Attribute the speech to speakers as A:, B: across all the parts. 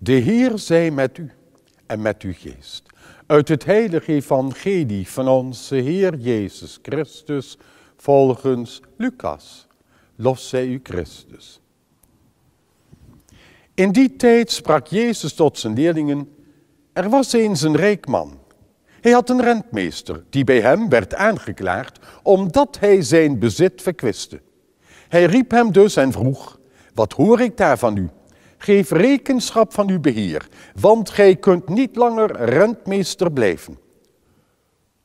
A: De Heer zij met u en met uw geest. Uit het heilige evangelie van onze Heer Jezus Christus volgens Lucas. Lof zij u Christus. In die tijd sprak Jezus tot zijn leerlingen: er was eens een rijk man. Hij had een rentmeester die bij hem werd aangeklaagd omdat hij zijn bezit verkwiste. Hij riep hem dus en vroeg: wat hoor ik daar van u? Geef rekenschap van uw beheer, want gij kunt niet langer rentmeester blijven.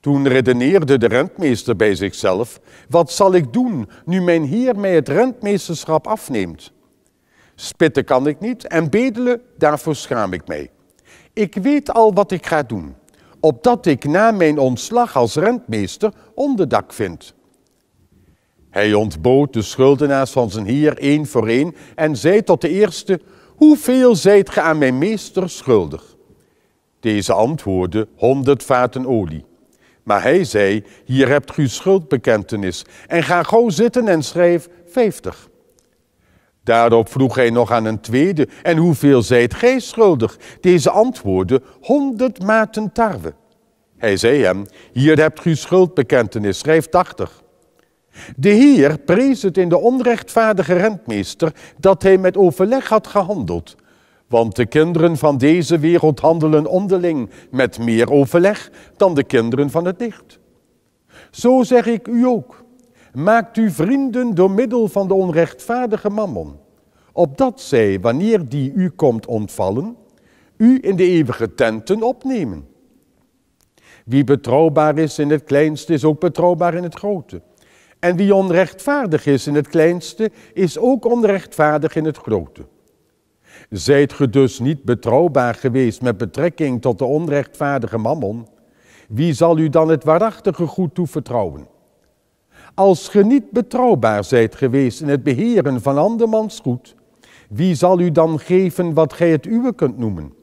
A: Toen redeneerde de rentmeester bij zichzelf: wat zal ik doen nu mijn heer mij het rentmeesterschap afneemt? Spitten kan ik niet en bedelen, daarvoor schaam ik mij. Ik weet al wat ik ga doen, opdat ik na mijn ontslag als rentmeester onderdak vind. Hij ontbood de schuldenaars van zijn heer één voor één en zei tot de eerste: hoeveel zijt ge aan mijn meester schuldig? Deze antwoordde: 100 vaten olie. Maar hij zei: hier hebt u schuldbekentenis en ga gauw zitten en schrijf 50. Daarop vroeg hij nog aan een tweede: en hoeveel zijt gij schuldig? Deze antwoordde: 100 maten tarwe. Hij zei hem: hier hebt u schuldbekentenis, schrijf 80. De Heer prees het in de onrechtvaardige rentmeester dat hij met overleg had gehandeld. Want de kinderen van deze wereld handelen onderling met meer overleg dan de kinderen van het licht. Zo zeg ik u ook: maakt u vrienden door middel van de onrechtvaardige mammon, opdat zij, wanneer die u komt ontvallen, u in de eeuwige tenten opnemen. Wie betrouwbaar is in het kleinste, is ook betrouwbaar in het grote. En wie onrechtvaardig is in het kleinste, is ook onrechtvaardig in het grote. Zijt ge dus niet betrouwbaar geweest met betrekking tot de onrechtvaardige mammon, wie zal u dan het waarachtige goed toevertrouwen? Als ge niet betrouwbaar zijt geweest in het beheren van andermans goed, wie zal u dan geven wat gij het uwe kunt noemen?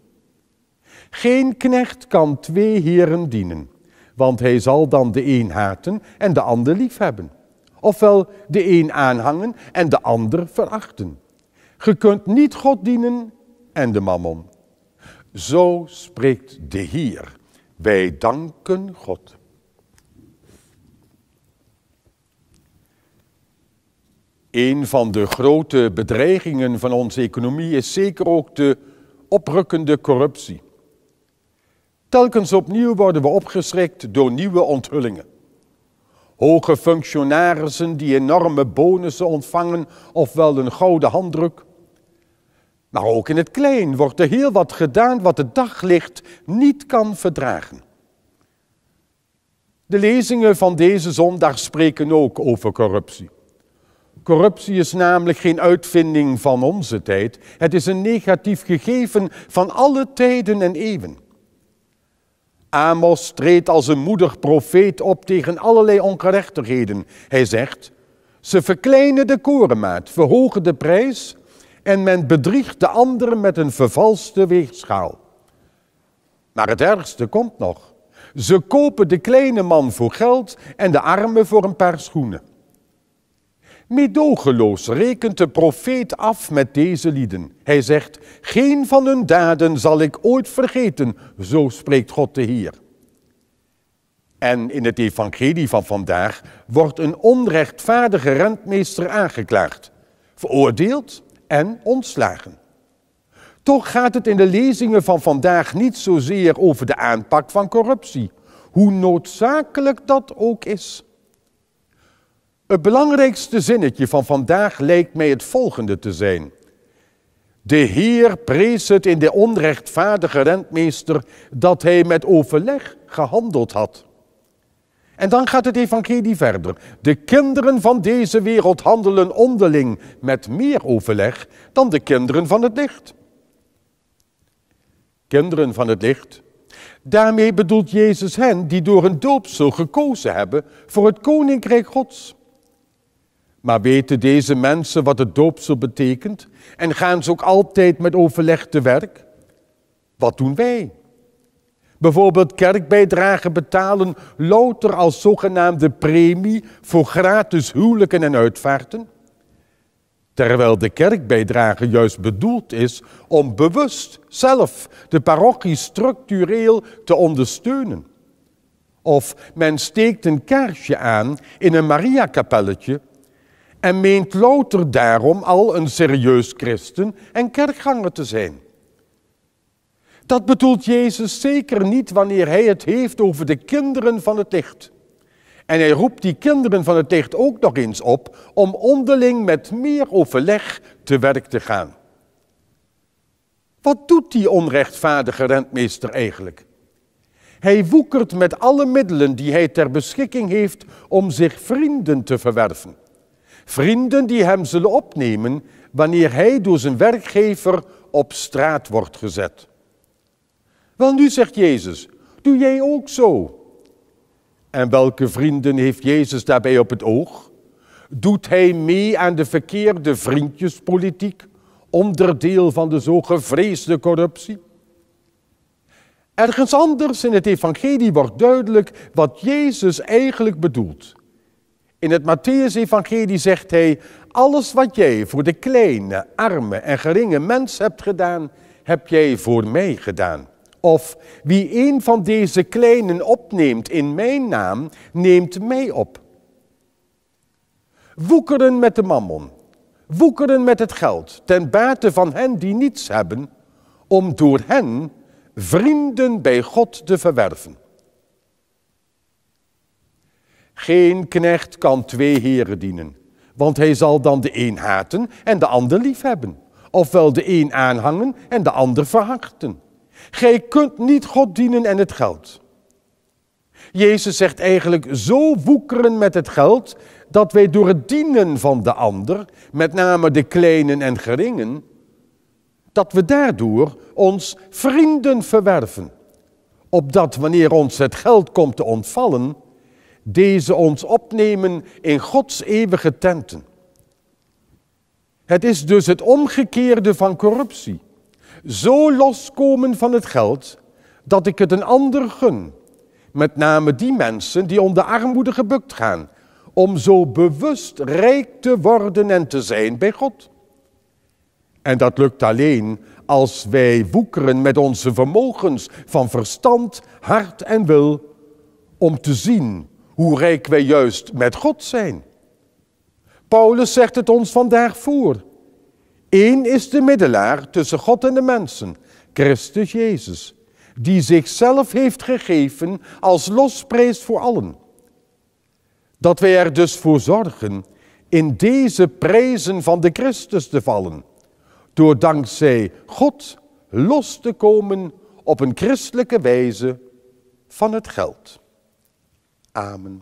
A: Geen knecht kan 2 heren dienen, want hij zal dan de een haten en de ander liefhebben. Ofwel de een aanhangen en de ander verachten. Ge kunt niet God dienen en de mammon. Zo spreekt de Heer. Wij danken God. Een van de grote bedreigingen van onze economie is zeker ook de oprukkende corruptie. Telkens opnieuw worden we opgeschrikt door nieuwe onthullingen. Hoge functionarissen die enorme bonussen ontvangen, ofwel een gouden handdruk. Maar ook in het klein wordt er heel wat gedaan wat het daglicht niet kan verdragen. De lezingen van deze zondag spreken ook over corruptie. Corruptie is namelijk geen uitvinding van onze tijd. Het is een negatief gegeven van alle tijden en eeuwen. Amos treedt als een moedig profeet op tegen allerlei ongerechtigheden. Hij zegt: ze verkleinen de korenmaat, verhogen de prijs en men bedriegt de anderen met een vervalste weegschaal. Maar het ergste komt nog. Ze kopen de kleine man voor geld en de arme voor een paar schoenen. Meedogenloos rekent de profeet af met deze lieden. Hij zegt: geen van hun daden zal ik ooit vergeten, zo spreekt God de Heer. En in het evangelie van vandaag wordt een onrechtvaardige rentmeester aangeklaagd, veroordeeld en ontslagen. Toch gaat het in de lezingen van vandaag niet zozeer over de aanpak van corruptie, hoe noodzakelijk dat ook is. Het belangrijkste zinnetje van vandaag lijkt mij het volgende te zijn. De Heer prees het in de onrechtvaardige rentmeester dat hij met overleg gehandeld had. En dan gaat het evangelie verder. De kinderen van deze wereld handelen onderling met meer overleg dan de kinderen van het licht. Kinderen van het licht. Daarmee bedoelt Jezus hen die door een doopsel gekozen hebben voor het koninkrijk Gods. Maar weten deze mensen wat het doopsel betekent en gaan ze ook altijd met overleg te werk? Wat doen wij? Bijvoorbeeld kerkbijdragen betalen louter als zogenaamde premie voor gratis huwelijken en uitvaarten? terwijl de kerkbijdrage juist bedoeld is om bewust zelf de parochie structureel te ondersteunen. Of men steekt een kaarsje aan in een Mariakapelletje en meent louter daarom al een serieus christen en kerkganger te zijn. Dat bedoelt Jezus zeker niet wanneer hij het heeft over de kinderen van het licht. En hij roept die kinderen van het licht ook nog eens op om onderling met meer overleg te werk te gaan. Wat doet die onrechtvaardige rentmeester eigenlijk? Hij woekert met alle middelen die hij ter beschikking heeft om zich vrienden te verwerven. Vrienden die hem zullen opnemen wanneer hij door zijn werkgever op straat wordt gezet. Wel, nu zegt Jezus, doe jij ook zo? En welke vrienden heeft Jezus daarbij op het oog? Doet hij mee aan de verkeerde vriendjespolitiek, onderdeel van de zo gevreesde corruptie? Ergens anders in het evangelie wordt duidelijk wat Jezus eigenlijk bedoelt. In het Mattheüs-evangelie zegt hij, alles wat jij voor de kleine, arme en geringe mens hebt gedaan, heb jij voor mij gedaan. Of wie een van deze kleinen opneemt in mijn naam, neemt mij op. Woekeren met de mammon, woekeren met het geld, ten bate van hen die niets hebben, om door hen vrienden bij God te verwerven. Geen knecht kan 2 heren dienen, want hij zal dan de een haten en de ander liefhebben, ofwel de een aanhangen en de ander verachten. Gij kunt niet God dienen en het geld. Jezus zegt eigenlijk zo woekeren met het geld, dat wij door het dienen van de ander, met name de kleinen en geringen, dat we daardoor ons vrienden verwerven. Opdat wanneer ons het geld komt te ontvallen, deze ons opnemen in Gods eeuwige tenten. Het is dus het omgekeerde van corruptie. Zo loskomen van het geld, dat ik het een ander gun. Met name die mensen die onder armoede gebukt gaan, om zo bewust rijk te worden en te zijn bij God. En dat lukt alleen als wij woekeren met onze vermogens van verstand, hart en wil, om te zien hoe rijk wij juist met God zijn. Paulus zegt het ons vandaag voor. Eén is de middelaar tussen God en de mensen, Christus Jezus, die zichzelf heeft gegeven als losprijs voor allen. Dat wij er dus voor zorgen in deze prijzen van de Christus te vallen, door dankzij God los te komen op een christelijke wijze van het geld. Amen.